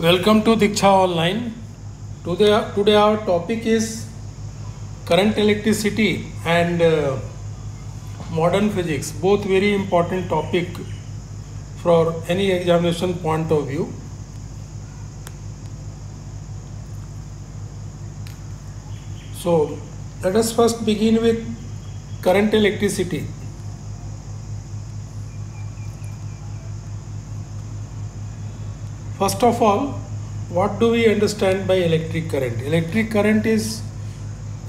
Welcome to Diksha Online. Today our topic is current electricity and modern physics. Both very important topic for any examination point of view. So let us first begin with current electricity. First of all, what do we understand by electric current? Electric current is,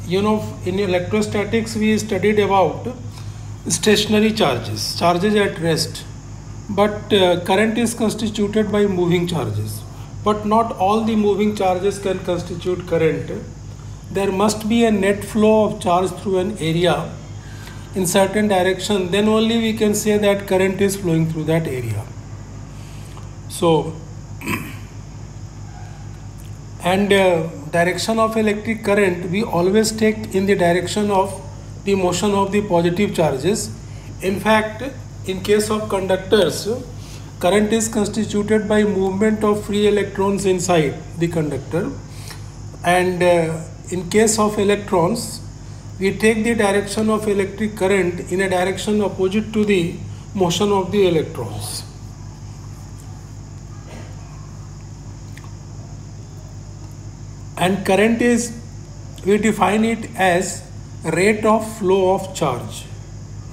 in electrostatics we studied about stationary charges, charges at rest. But current is constituted by moving charges. But not all the moving charges can constitute current. There must be a net flow of charge through an area in certain direction. Then only we can say that current is flowing through that area. So, and direction of electric current we always take in the direction of the motion of the positive charges. In fact, in case of conductors, current is constituted by movement of free electrons inside the conductor, and in case of electrons we take the direction of electric current in a direction opposite to the motion of the electrons. And current is, we define it as rate of flow of charge,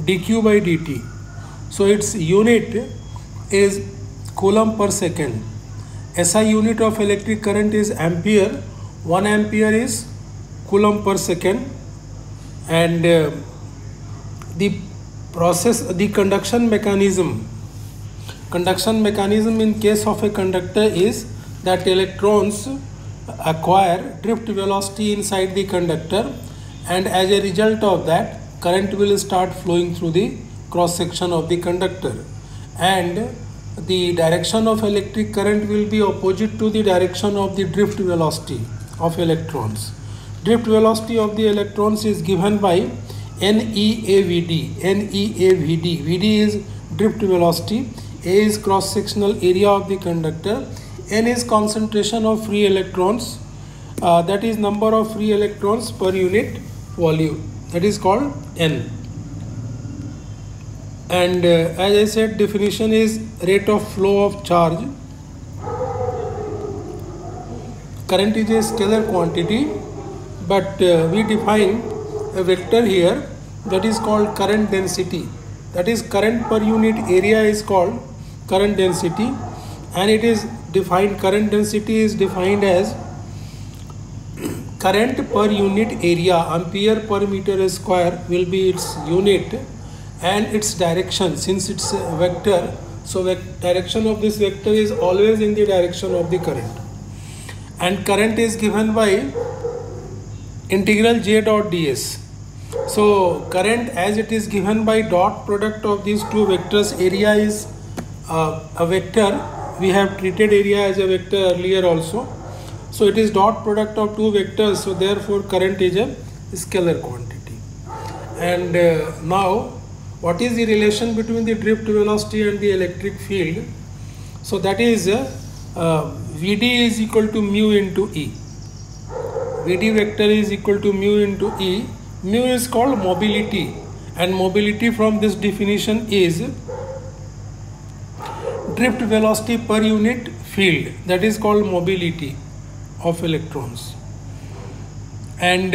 dq by dt. So its unit is coulomb per second. SI unit of electric current is ampere. 1 ampere is coulomb per second. And the conduction mechanism in case of a conductor is that electrons acquire drift velocity inside the conductor, and as a result of that current will start flowing through the cross section of the conductor, and the direction of electric current will be opposite to the direction of the drift velocity of electrons. Drift velocity of the electrons is given by NEAVD. VD is drift velocity, A is cross sectional area of the conductor, N is concentration of free electrons, that is number of free electrons per unit volume, that is called N. And as I said, definition is rate of flow of charge. Current is a scalar quantity, but we define a vector here that is called current density. That is, current per unit area is called current density, and it is defined, current density is defined as current per unit area, ampere per meter square will be its unit, and its direction, since it's a vector, so direction of this vector is always in the direction of the current. And current is given by integral J dot ds. So current, as it is given by dot product of these two vectors, area is a vector. We have treated area as a vector earlier also. So it is dot product of two vectors, so therefore current is a scalar quantity. And now, what is the relation between the drift velocity and the electric field? So that is Vd is equal to mu into E. Vd vector is equal to mu into E. Mu is called mobility, and mobility from this definition is drift velocity per unit field, that is called mobility of electrons. And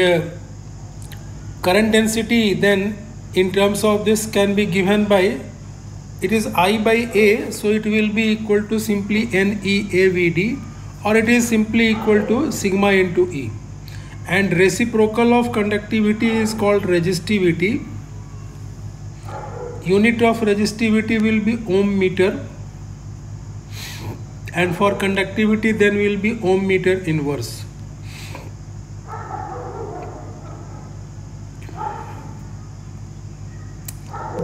current density then in terms of this can be given by, it is I by A, so it will be equal to simply NEAVD, or it is simply equal to sigma into E. And reciprocal of conductivity is called resistivity. Unit of resistivity will be ohm meter, and for conductivity then will be ohm meter inverse.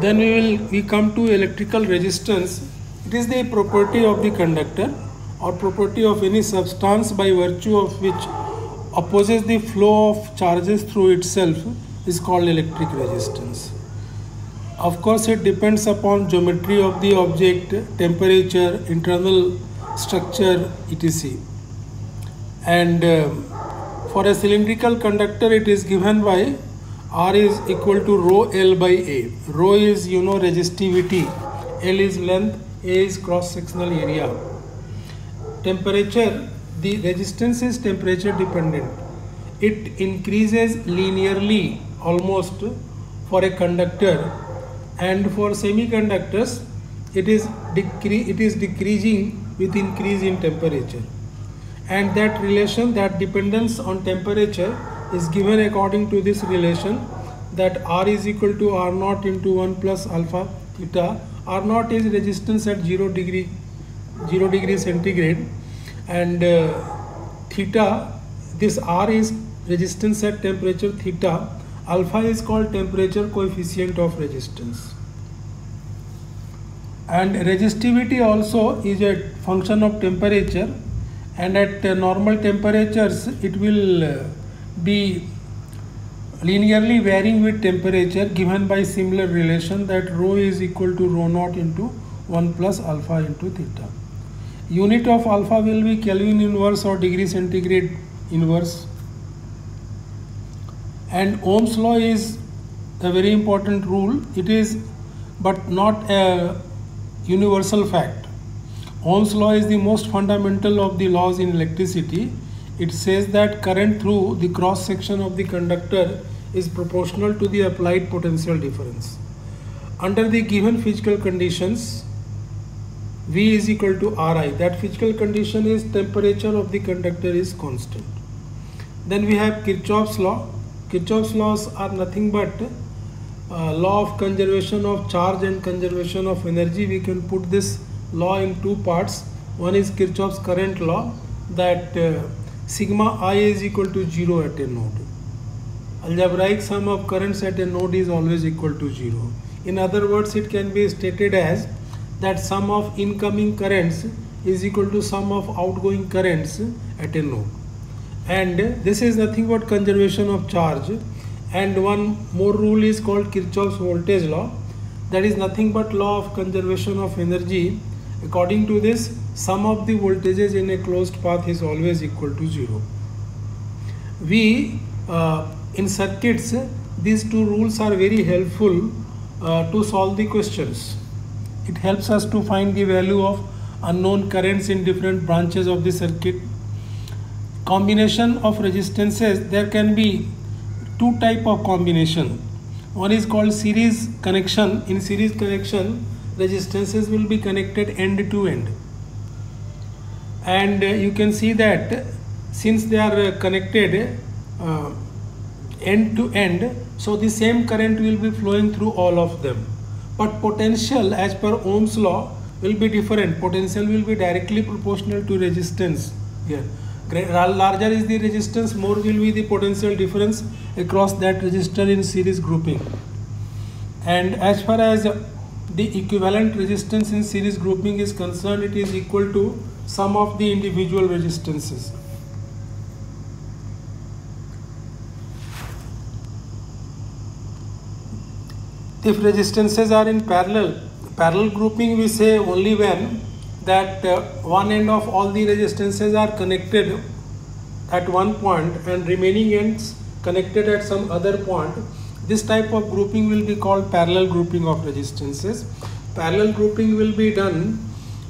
Then we come to electrical resistance. It is the property of the conductor or property of any substance by virtue of which opposes the flow of charges through itself is called electric resistance. Of course, it depends upon geometry of the object, temperature, internal structure etc. And for a cylindrical conductor it is given by R is equal to rho L by A. Rho is resistivity, L is length, A is cross sectional area. Temperature, the resistance is temperature dependent. It increases linearly almost for a conductor, and for semiconductors it is decreasing with increase in temperature. And that relation, that dependence on temperature is given according to this relation, that R is equal to R naught into 1 plus alpha theta. R naught is resistance at 0 degree centigrade, and theta, this R is resistance at temperature theta. Alpha is called temperature coefficient of resistance. And resistivity also is a function of temperature, and at normal temperatures it will be linearly varying with temperature, given by similar relation, that rho is equal to rho naught into 1 plus alpha into theta. Unit of alpha will be Kelvin inverse or degree centigrade inverse. And Ohm's law is a very important rule. It is but not a universal fact. Ohm's law is the most fundamental of the laws in electricity. It says that current through the cross section of the conductor is proportional to the applied potential difference. Under the given physical conditions, V is equal to Ri. That physical condition is temperature of the conductor is constant. Then we have Kirchhoff's law. Kirchhoff's laws are nothing but law of conservation of charge and conservation of energy. We can put this law in two parts. One is Kirchhoff's current law, that sigma I is equal to 0 at a node. Algebraic sum of currents at a node is always equal to 0. In other words, it can be stated as that sum of incoming currents is equal to sum of outgoing currents at a node. And this is nothing but conservation of charge. And one more rule is called Kirchhoff's voltage law. That is nothing but law of conservation of energy. According to this, sum of the voltages in a closed path is always equal to 0. In circuits, these two rules are very helpful to solve the questions. It helps us to find the value of unknown currents in different branches of the circuit. Combination of resistances, there can be two type of combination. One is called series connection. In series connection, resistances will be connected end to end. And you can see that since they are connected end to end, so the same current will be flowing through all of them. But potential, as per Ohm's law, will be different. Potential will be directly proportional to resistance here. Larger is the resistance, more will be the potential difference across that resistor in series grouping. And as far as the equivalent resistance in series grouping is concerned, it is equal to sum of the individual resistances. If resistances are in parallel grouping we say only when that one end of all the resistances are connected at one point and remaining ends connected at some other point. This type of grouping will be called parallel grouping of resistances. Parallel grouping will be done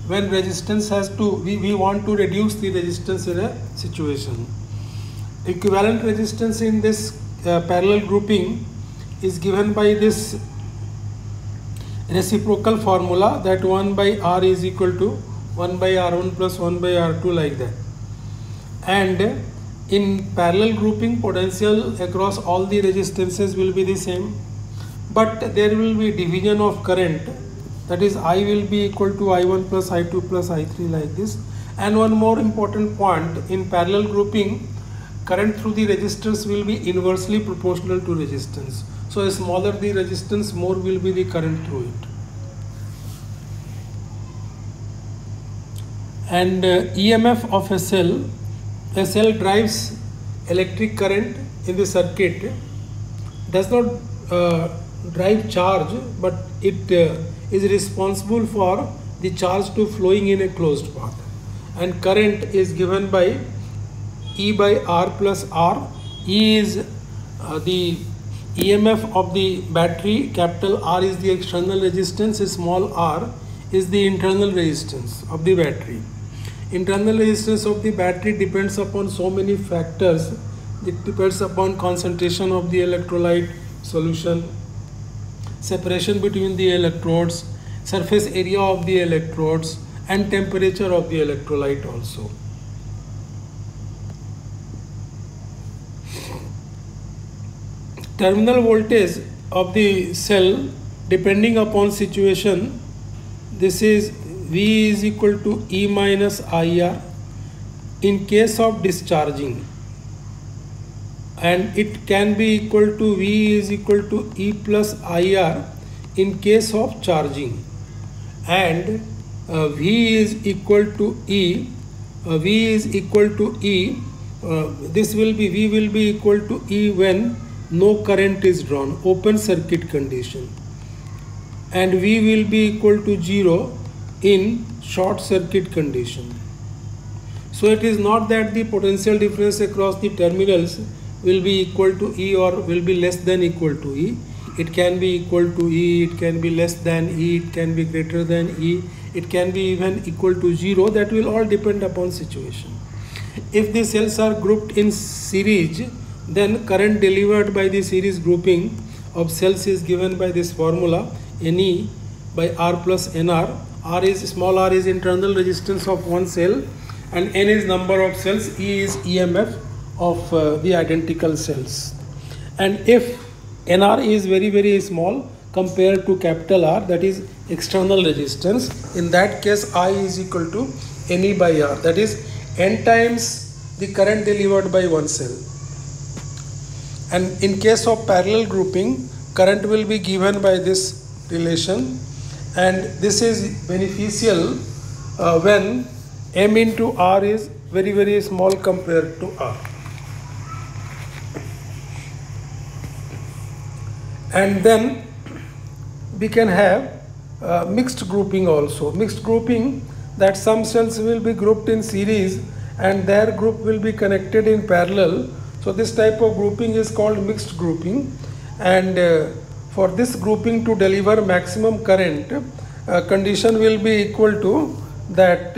when resistance has to, we want to reduce the resistance in a situation. Equivalent resistance in this parallel grouping is given by this reciprocal formula, that 1 by R is equal to 1 by R1 plus 1 by R2, like that. And in parallel grouping, potential across all the resistances will be the same, but there will be division of current, that is I will be equal to I1 plus I2 plus I3, like this. And one more important point, in parallel grouping, current through the resistors will be inversely proportional to resistance. So smaller the resistance, more will be the current through it. And EMF of a cell drives electric current in the circuit, does not drive charge, but it is responsible for the charge to flowing in a closed path. and current is given by E by R plus R. E is the EMF of the battery, capital R is the external resistance, small r is the internal resistance of the battery. Internal resistance of the battery depends upon so many factors. It depends upon concentration of the electrolyte solution, separation between the electrodes, surface area of the electrodes, and temperature of the electrolyte also. Terminal voltage of the cell depending upon situation, this is V is equal to E minus IR in case of discharging, and it can be equal to V is equal to E plus IR in case of charging, and V is equal to E, this will be V will be equal to E when no current is drawn, open circuit condition, and V will be equal to 0 in short circuit condition. So it is not that the potential difference across the terminals will be equal to E or will be less than equal to E. It can be equal to E, it can be less than E, it can be greater than E, it can be even equal to 0. That will all depend upon situation. If the cells are grouped in series, then current delivered by the series grouping of cells is given by this formula, Ne by R plus Nr. R is small r is internal resistance of one cell, and N is number of cells, E is EMF of the identical cells. And if Nr is very small compared to capital R, that is external resistance, in that case I is equal to Ne by R, that is N times the current delivered by one cell. And in case of parallel grouping, current will be given by this relation, and this is beneficial when M into R is very small compared to R. And then we can have mixed grouping also. Mixed grouping, that some cells will be grouped in series and their group will be connected in parallel. So this type of grouping is called mixed grouping, and for this grouping to deliver maximum current, condition will be equal to that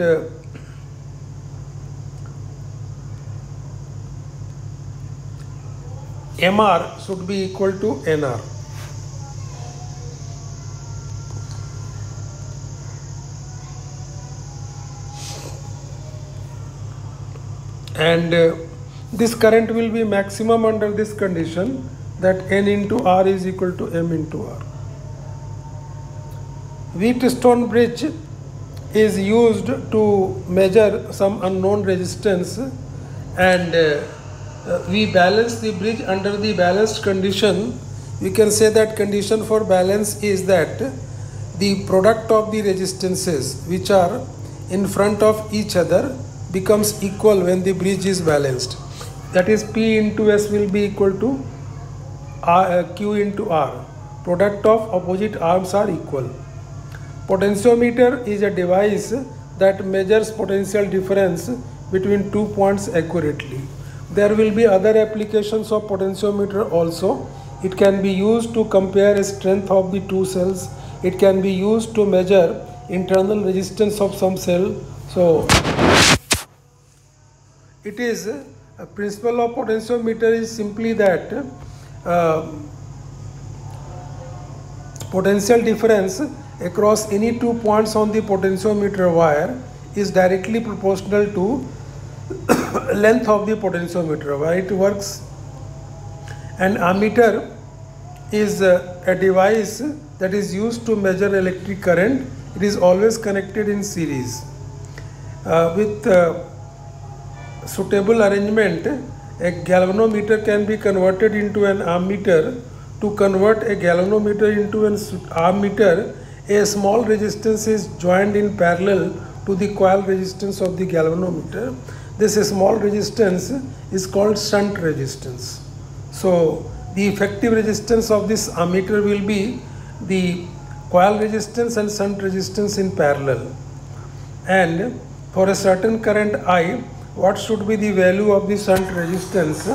MR should be equal to NR. And this current will be maximum under this condition, that N into R is equal to M into R. Wheatstone bridge is used to measure some unknown resistance, and we balance the bridge under the balanced condition. We can say that condition for balance is that the product of the resistances which are in front of each other becomes equal when the bridge is balanced. That is, P into S will be equal to Q into R. Product of opposite arms are equal. Potentiometer is a device that measures potential difference between 2 points accurately. There will be other applications of potentiometer also. It can be used to compare the strength of the two cells. It can be used to measure internal resistance of some cell. So it is a principle of potentiometer is simply that potential difference across any 2 points on the potentiometer wire is directly proportional to length of the potentiometer wire. It works. An ammeter is a device that is used to measure electric current. It is always connected in series. With suitable arrangement, a galvanometer can be converted into an ammeter. To convert a galvanometer into an ammeter, a small resistance is joined in parallel to the coil resistance of the galvanometer. This small resistance is called shunt resistance. So the effective resistance of this ammeter will be the coil resistance and shunt resistance in parallel. And for a certain current I, what should be the value of the shunt resistance?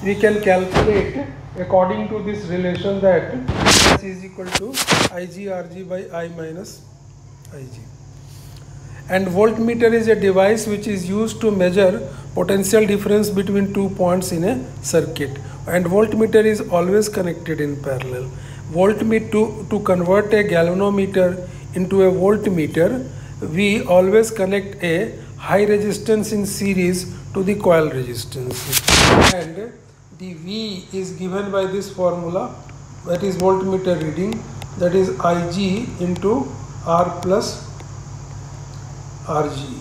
We can calculate according to this relation that S is equal to IGRG by I minus IG. And voltmeter is a device which is used to measure potential difference between 2 points in a circuit, and voltmeter is always connected in parallel. Voltmeter, to convert a galvanometer into a voltmeter, we always connect a high resistance in series to the coil resistance, and the V is given by this formula, that is voltmeter reading, that is Ig into R plus Rg.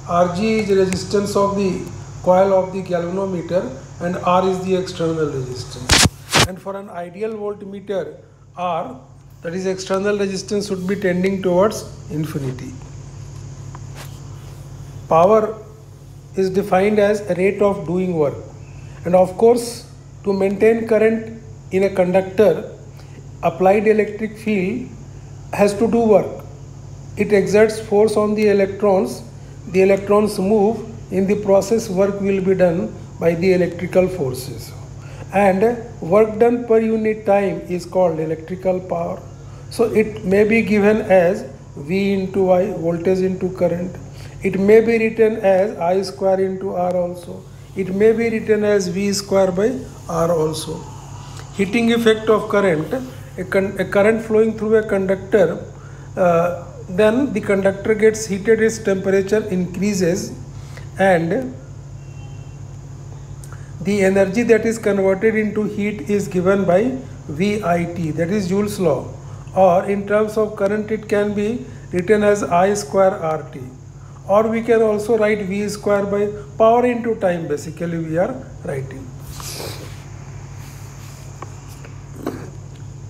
Rg is the resistance of the coil of the galvanometer and R is the external resistance. And for an ideal voltmeter, R, that is external resistance, should be tending towards infinity. Power is defined as a rate of doing work. And of course, to maintain current in a conductor, applied electric field has to do work. It exerts force on the electrons move, in the process work will be done by the electrical forces, and work done per unit time is called electrical power. So it may be given as V into I, voltage into current. It may be written as I square into R also. It may be written as V square by R also. Heating effect of current, a current flowing through a conductor, then the conductor gets heated, its temperature increases, and the energy that is converted into heat is given by VIT, that is Joule's law, or in terms of current it can be written as I square RT, or we can also write V square by power into time, basically we are writing.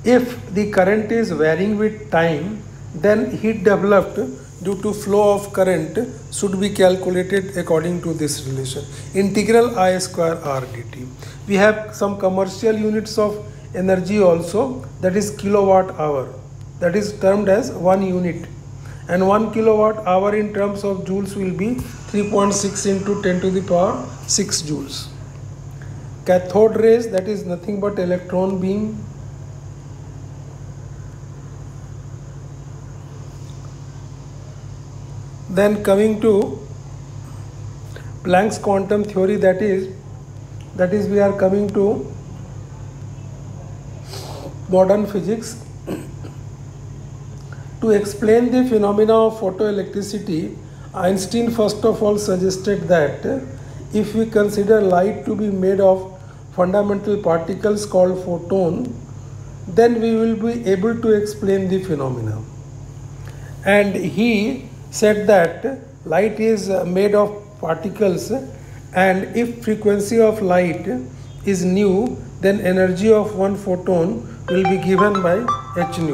If the current is varying with time, then heat developed due to flow of current should be calculated according to this relation, integral I square R dt. We have some commercial units of energy also, that is kilowatt hour, that is termed as 1 unit, and 1 kilowatt hour in terms of joules will be 3.6 into 10 to the power 6 joules. Cathode rays, that is nothing but electron beam. Then coming to Planck's quantum theory, that is we are coming to modern physics. To explain the phenomena of photoelectricity, Einstein first of all suggested that if we consider light to be made of fundamental particles called photon, then we will be able to explain the phenomena. And he said that light is made of particles, and if frequency of light is nu, then energy of one photon will be given by h nu,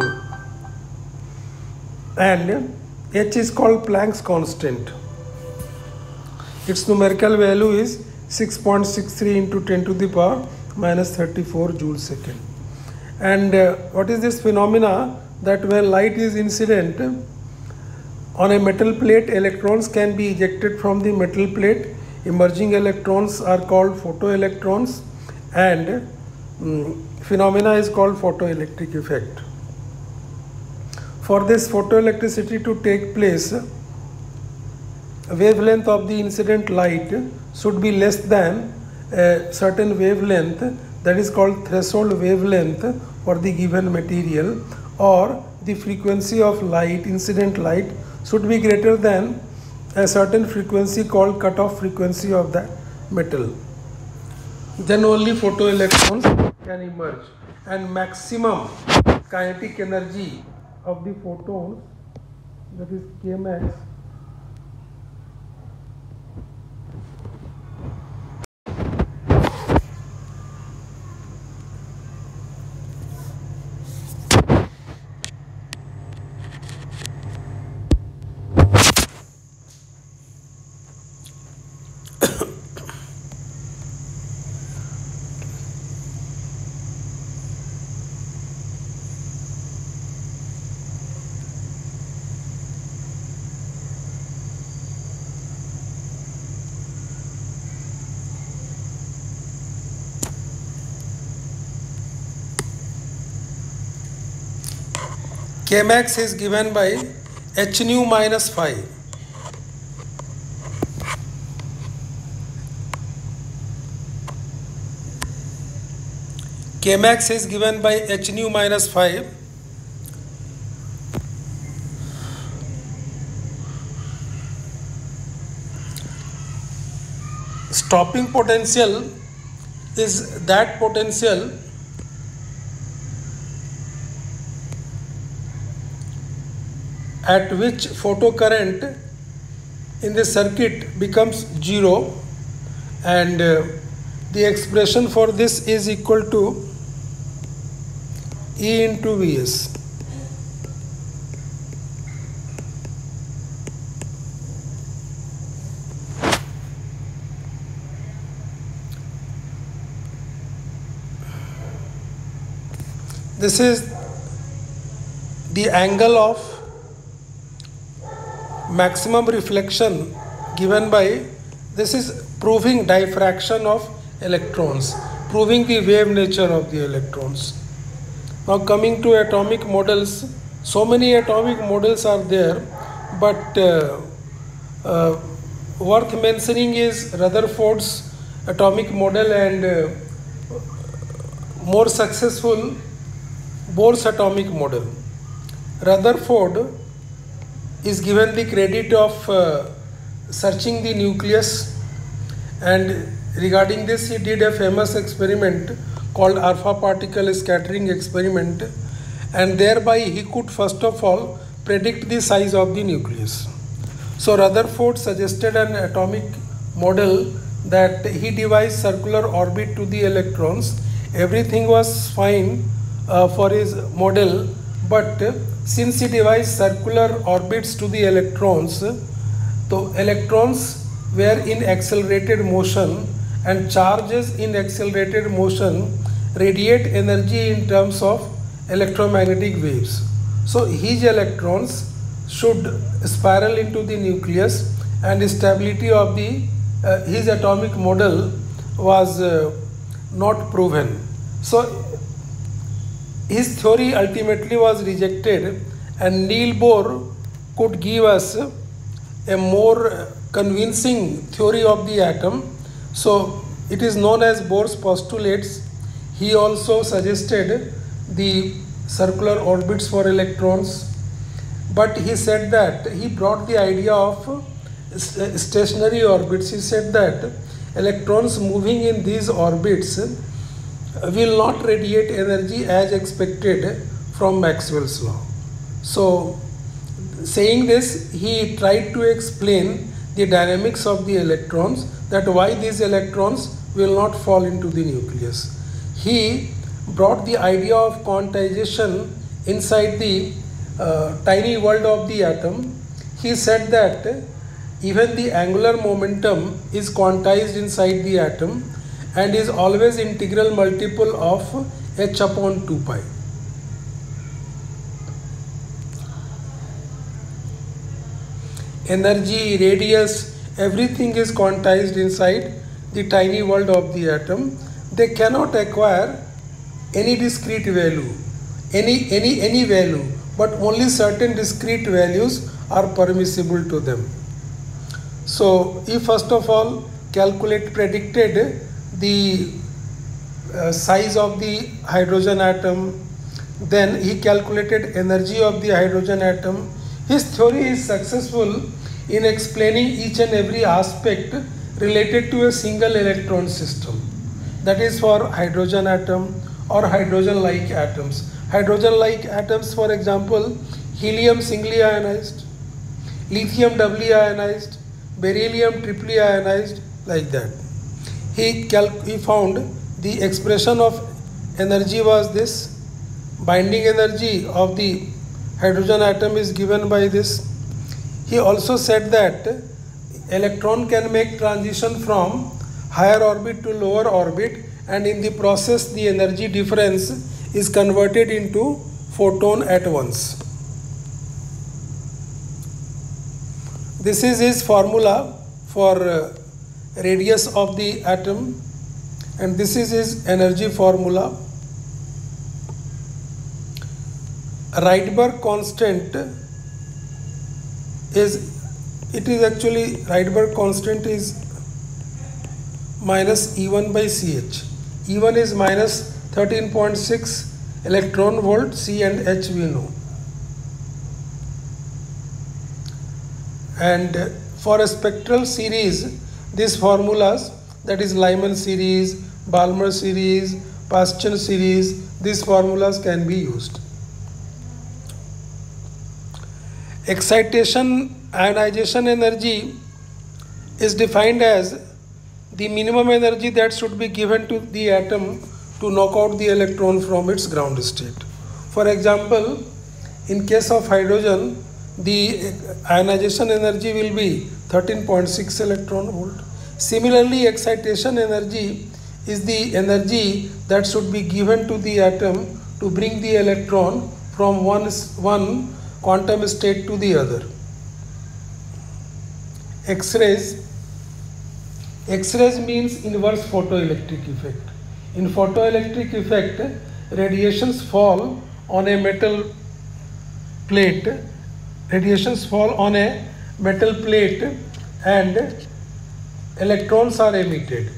and h is called Planck's constant. Its numerical value is 6.63 into 10 to the power minus 34 joules second. And what is this phenomena? That when light is incident on a metal plate, electrons can be ejected from the metal plate. Emerging electrons are called photoelectrons, and phenomena is called photoelectric effect. For this photoelectricity to take place, wavelength of the incident light should be less than a certain wavelength, that is called threshold wavelength for the given material, or the frequency of light, incident light, should be greater than a certain frequency called cutoff frequency of that metal. Then only photoelectrons can emerge, and maximum kinetic energy of the photons, that is Kmax, Kmax is given by h nu minus phi. Kmax is given by h nu minus phi. Stopping potential is that potential at which photocurrent in the circuit becomes zero, and the expression for this is equal to E into Vs. This is the angle of maximum reflection given by, this is proving diffraction of electrons, proving the wave nature of the electrons. Now coming to atomic models, so many atomic models are there, but worth mentioning is Rutherford's atomic model and more successful Bohr's atomic model. Rutherford is given the credit of searching the nucleus, and regarding this he did a famous experiment called alpha particle scattering experiment, and thereby he could first of all predict the size of the nucleus. So Rutherford suggested an atomic model that he devised circular orbit to the electrons. Everything was fine for his model, but since he devised circular orbits to the electrons, the electrons were in accelerated motion, and charges in accelerated motion radiate energy in terms of electromagnetic waves. So his electrons should spiral into the nucleus, and stability of the his atomic model was not proven. So his theory ultimately was rejected, and Niels Bohr could give us a more convincing theory of the atom. So it is known as Bohr's postulates. He also suggested the circular orbits for electrons, but he said that he brought the idea of stationary orbits. He said that electrons moving in these orbits will not radiate energy as expected from Maxwell's law. So saying this, he tried to explain the dynamics of the electrons, that why these electrons will not fall into the nucleus. He brought the idea of quantization inside the tiny world of the atom. He said that even the angular momentum is quantized inside the atom and is always integral multiple of h upon 2 pi. Energy, radius, everything is quantized inside the tiny world of the atom. They cannot acquire any discrete value, any value, but only certain discrete values are permissible to them. So he first of all predicted the size of the hydrogen atom, then he calculated energy of the hydrogen atom. His theory is successful in explaining each and every aspect related to a single electron system, that is for hydrogen atom or hydrogen-like atoms. Hydrogen-like atoms, for example, helium singly ionized, lithium doubly ionized, beryllium triply ionized, like that. He found the expression of energy was this. Binding energy of the hydrogen atom is given by this. He also said that electron can make transition from higher orbit to lower orbit, and in the process the energy difference is converted into photon at once. This is his formula for radius of the atom, and this is his energy formula. Rydberg constant is, Rydberg constant is minus E1 by CH. E1 is minus 13.6 electron volt, C and H we know. And for a spectral series, these formulas, that is Lyman series, Balmer series, Paschen series, these formulas can be used. Excitation ionization energy is defined as the minimum energy that should be given to the atom to knock out the electron from its ground state. For example, in case of hydrogen, the ionization energy will be 13.6 electron volt. Similarly, excitation energy is the energy that should be given to the atom to bring the electron from one quantum state to the other. X-rays means inverse photoelectric effect. In photoelectric effect, radiations fall on a metal plate. And electrons are emitted.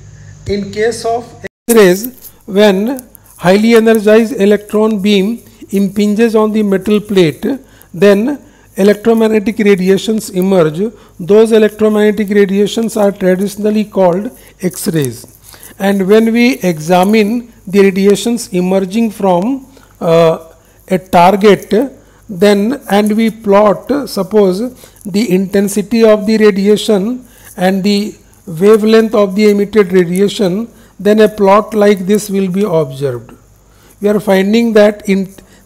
In case of X-rays, when highly energized electron beam impinges on the metal plate, then electromagnetic radiations emerge. Those electromagnetic radiations are traditionally called X-rays. And when we examine the radiations emerging from a target, and we plot, suppose, the intensity of the radiation and the wavelength of the emitted radiation, then a plot like this will be observed. We are finding that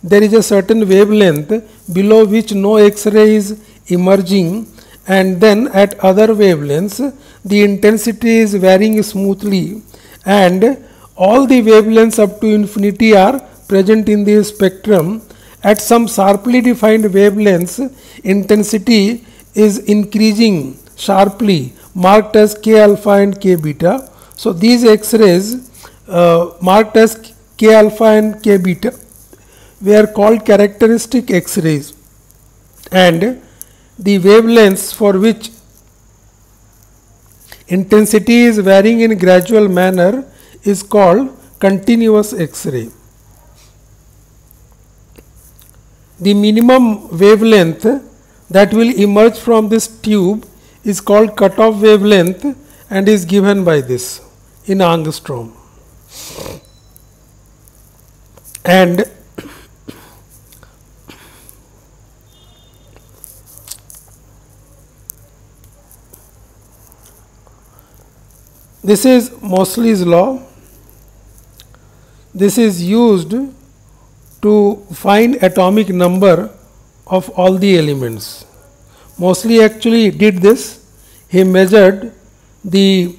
there is a certain wavelength below which no X-ray is emerging, and then at other wavelengths the intensity is varying smoothly, and all the wavelengths up to infinity are present in the spectrum. At some sharply defined wavelengths, intensity is increasing sharply, marked as K alpha and K beta. So these X-rays marked as K alpha and K beta were called characteristic X-rays, and the wavelengths for which intensity is varying in gradual manner is called continuous X-ray. The minimum wavelength that will emerge from this tube is called cutoff wavelength and is given by this in angstrom. And this is Moseley's law. This is used to find atomic number of all the elements. Moseley actually did this. He measured the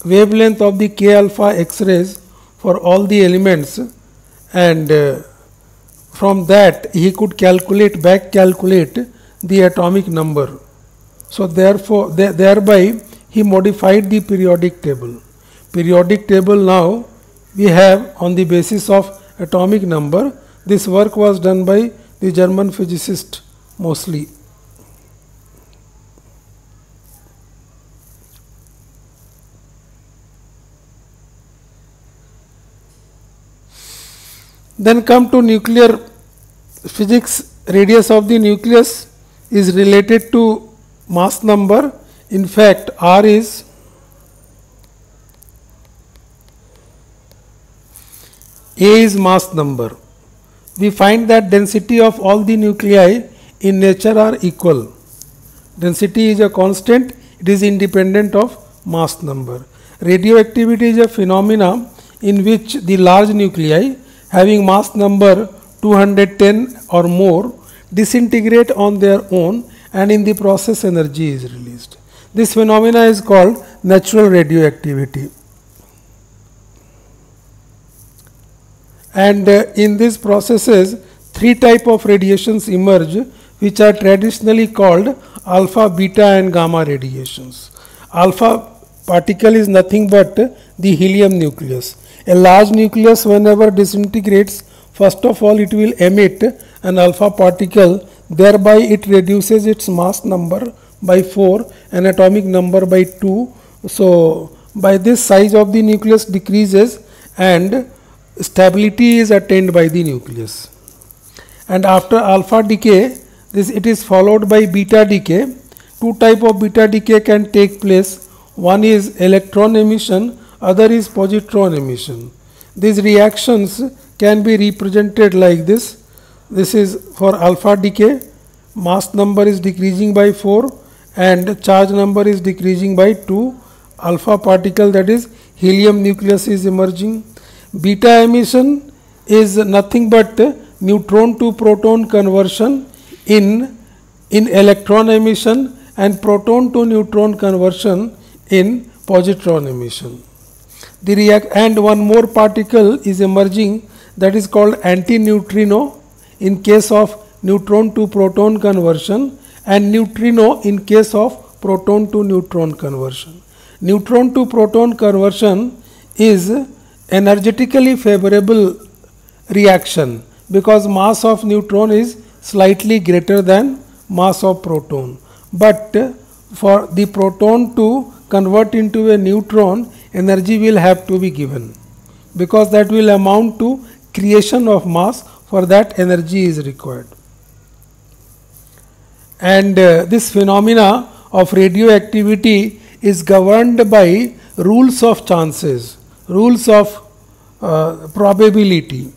wavelength of the K alpha X-rays for all the elements, and from that he could back calculate the atomic number. So therefore, thereby he modified the periodic table. Periodic table now we have on the basis of atomic number. This work was done by the German physicist Moseley. Then come to nuclear physics. Radius of the nucleus is related to mass number. In fact, R is A is mass number. We find that density of all the nuclei in nature are equal. Density is a constant, it is independent of mass number. Radioactivity is a phenomena in which the large nuclei having mass number 210 or more disintegrate on their own, and in the process energy is released. This phenomena is called natural radioactivity. And in these processes, three types of radiations emerge, which are traditionally called alpha, beta and gamma radiations. Alpha particle is nothing but the helium nucleus. A large nucleus, whenever disintegrates, first of all it will emit an alpha particle, thereby it reduces its mass number by 4 and atomic number by 2. So by this, size of the nucleus decreases and stability is attained by the nucleus. And after alpha decay, it is followed by beta decay. Two type of beta decay can take place. One is electron emission, other is positron emission. These reactions can be represented like this. This is for alpha decay, mass number is decreasing by 4 and charge number is decreasing by 2. Alpha particle, that is helium nucleus, is emerging. Beta emission is nothing but neutron to proton conversion in electron emission and proton to neutron conversion in positron emission. And one more particle is emerging, that is called antineutrino in case of neutron to proton conversion and neutrino in case of proton to neutron conversion. Neutron to proton conversion is energetically favorable reaction because mass of neutron is slightly greater than mass of proton. But for the proton to convert into a neutron, energy will have to be given because that will amount to creation of mass. For that, energy is required. And this phenomena of radioactivity is governed by rules of chances, rules of probability.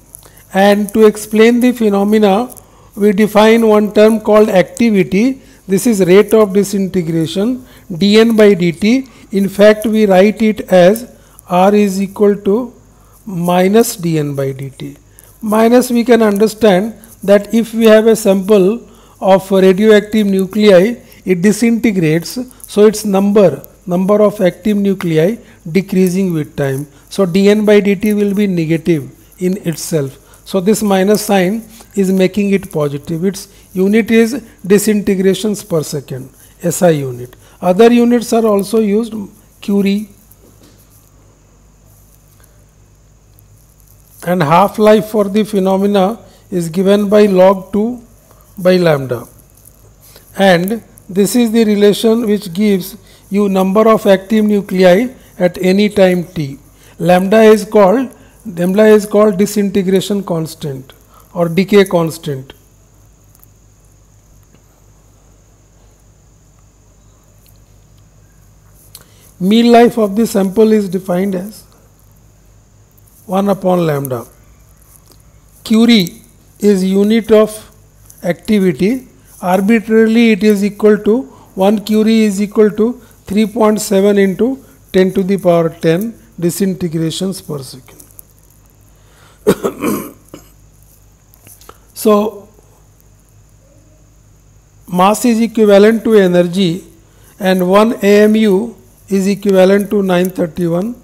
And to explain the phenomena, we define one term called activity. This is rate of disintegration, dN by dt. In fact, we write it as R is equal to minus dN by dt. Minus, we can understand that if we have a sample of radioactive nuclei, it disintegrates, so its number of active nuclei decreasing with time. So dN by dt will be negative in itself. So this minus sign is making it positive. Its unit is disintegrations per second, SI unit. Other units are also used, Curie. And half-life for the phenomena is given by log 2 by lambda. And this is the relation which gives you number of active nuclei at any time t. Lambda is called disintegration constant or decay constant. Mean life of the sample is defined as 1 upon lambda. Curie is unit of activity. Arbitrarily it is equal to 1 Curie is equal to 3.7 into 10 to the power 10 disintegrations per second. So mass is equivalent to energy and 1 AMU is equivalent to 931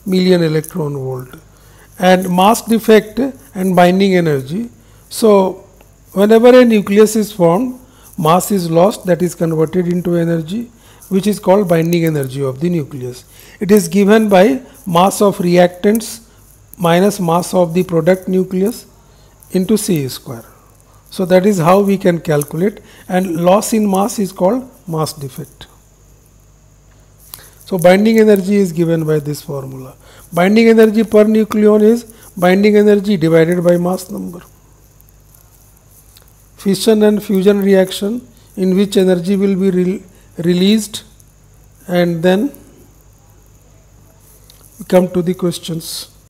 million electron volt. And mass defect and binding energy. So whenever a nucleus is formed, mass is lost, that is converted into energy, which is called binding energy of the nucleus. It is given by mass of reactants minus mass of the product nucleus into C square. So that is how we can calculate, and loss in mass is called mass defect. So binding energy is given by this formula. Binding energy per nucleon is binding energy divided by mass number. Fission and fusion reaction, in which energy will be released, and then we come to the questions.